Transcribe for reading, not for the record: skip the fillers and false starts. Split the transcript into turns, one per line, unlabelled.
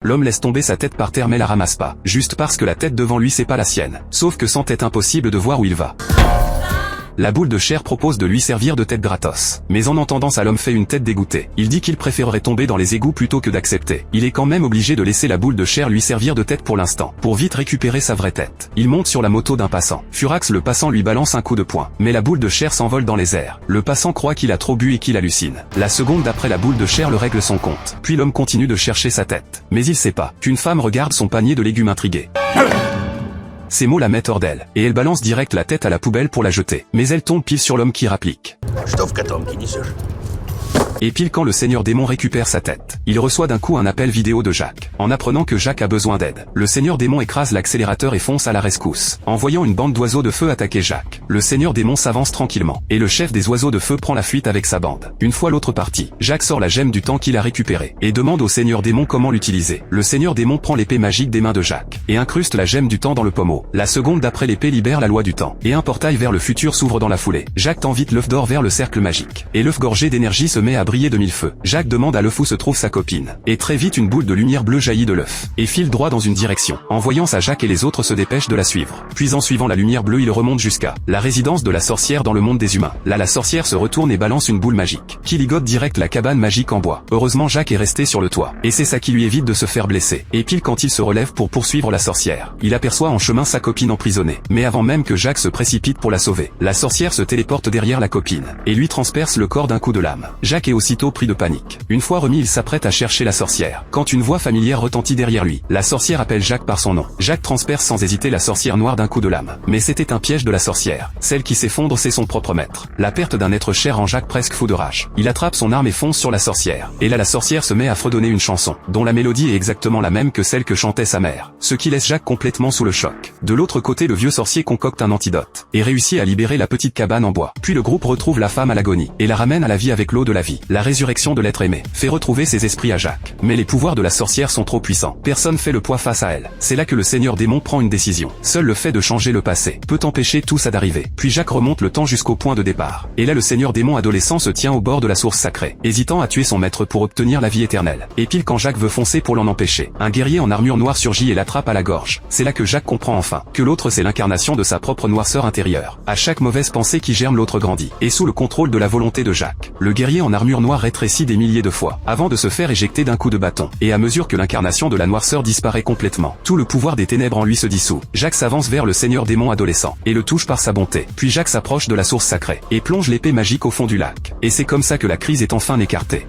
L'homme laisse tomber sa tête par terre mais la ramasse pas, juste parce que la tête devant lui c'est pas la sienne. Sauf que sans tête impossible de voir où il va. La boule de chair propose de lui servir de tête gratos. Mais en entendant ça l'homme fait une tête dégoûtée. Il dit qu'il préférerait tomber dans les égouts plutôt que d'accepter. Il est quand même obligé de laisser la boule de chair lui servir de tête pour l'instant, pour vite récupérer sa vraie tête. Il monte sur la moto d'un passant. Furax le passant lui balance un coup de poing. Mais la boule de chair s'envole dans les airs. Le passant croit qu'il a trop bu et qu'il hallucine. La seconde d'après la boule de chair le règle son compte. Puis l'homme continue de chercher sa tête. Mais il sait pas qu'une femme regarde son panier de légumes intriguée. Ces mots la mettent hors d'elle, et elle balance direct la tête à la poubelle pour la jeter. Mais elle tombe pile sur l'homme qui rapplique. Et pile quand le seigneur démon récupère sa tête, il reçoit d'un coup un appel vidéo de Jacques. En apprenant que Jacques a besoin d'aide, le seigneur démon écrase l'accélérateur et fonce à la rescousse. En voyant une bande d'oiseaux de feu attaquer Jacques, le seigneur démon s'avance tranquillement, et le chef des oiseaux de feu prend la fuite avec sa bande. Une fois l'autre partie, Jacques sort la gemme du temps qu'il a récupérée, et demande au seigneur démon comment l'utiliser. Le seigneur démon prend l'épée magique des mains de Jacques, et incruste la gemme du temps dans le pommeau. La seconde d'après l'épée libère la loi du temps, et un portail vers le futur s'ouvre dans la foulée. Jacques tend vite l'œuf d'or vers le cercle magique, et l'œuf gorgé d'énergie se met à briller de mille feux. Jacques demande à l'œuf où se trouve sa copine, et très vite une boule de lumière bleue jaillit de l'œuf, et file droit dans une direction. En voyant ça Jacques et les autres se dépêchent de la suivre. Puis en suivant la lumière bleue il remonte jusqu'à la résidence de la sorcière dans le monde des humains. Là la sorcière se retourne et balance une boule magique, qui ligote direct la cabane magique en bois. Heureusement Jacques est resté sur le toit, et c'est ça qui lui évite de se faire blesser. Et pile quand il se relève pour poursuivre la sorcière, il aperçoit en chemin sa copine emprisonnée. Mais avant même que Jacques se précipite pour la sauver, la sorcière se téléporte derrière la copine, et lui transperce le corps d'un coup de lame. Jacques est aussitôt pris de panique. Une fois remis il s'apprête à chercher la sorcière, quand une voix familière retentit derrière lui. La sorcière appelle Jacques par son nom. Jacques transperce sans hésiter la sorcière noire d'un coup de lame. Mais c'était un piège de la sorcière. Celle qui s'effondre c'est son propre maître. La perte d'un être cher rend Jacques presque fou de rage. Il attrape son arme et fonce sur la sorcière. Et là la sorcière se met à fredonner une chanson, dont la mélodie est exactement la même que celle que chantait sa mère. Ce qui laisse Jacques complètement sous le choc. De l'autre côté le vieux sorcier concocte un antidote, et réussit à libérer la petite cabane en bois. Puis le groupe retrouve la femme à l'agonie, et la ramène à la vie avec l'eau de la vie. La résurrection de l'être aimé fait retrouver ses esprits à Jacques. Mais les pouvoirs de la sorcière sont trop puissants. Personne fait le poids face à elle. C'est là que le seigneur démon prend une décision. Seul le fait de changer le passé peut empêcher tout ça d'arriver. Puis Jacques remonte le temps jusqu'au point de départ. Et là le seigneur démon adolescent se tient au bord de la source sacrée, hésitant à tuer son maître pour obtenir la vie éternelle. Et pile quand Jacques veut foncer pour l'en empêcher, un guerrier en armure noire surgit et l'attrape à la gorge. C'est là que Jacques comprend enfin que l'autre c'est l'incarnation de sa propre noirceur intérieure. À chaque mauvaise pensée qui germe l'autre grandit. Et sous le contrôle de la volonté de Jacques, le guerrier en armure noire rétrécit des milliers de fois, avant de se faire éjecter d'un coup de bâton. Et à mesure que l'incarnation de la noirceur disparaît complètement, tout le pouvoir des ténèbres en lui se dissout. Jacques s'avance vers le seigneur démon adolescent, et le touche par sa bonté. Puis Jacques s'approche de la source sacrée, et plonge l'épée magique au fond du lac. Et c'est comme ça que la crise est enfin écartée.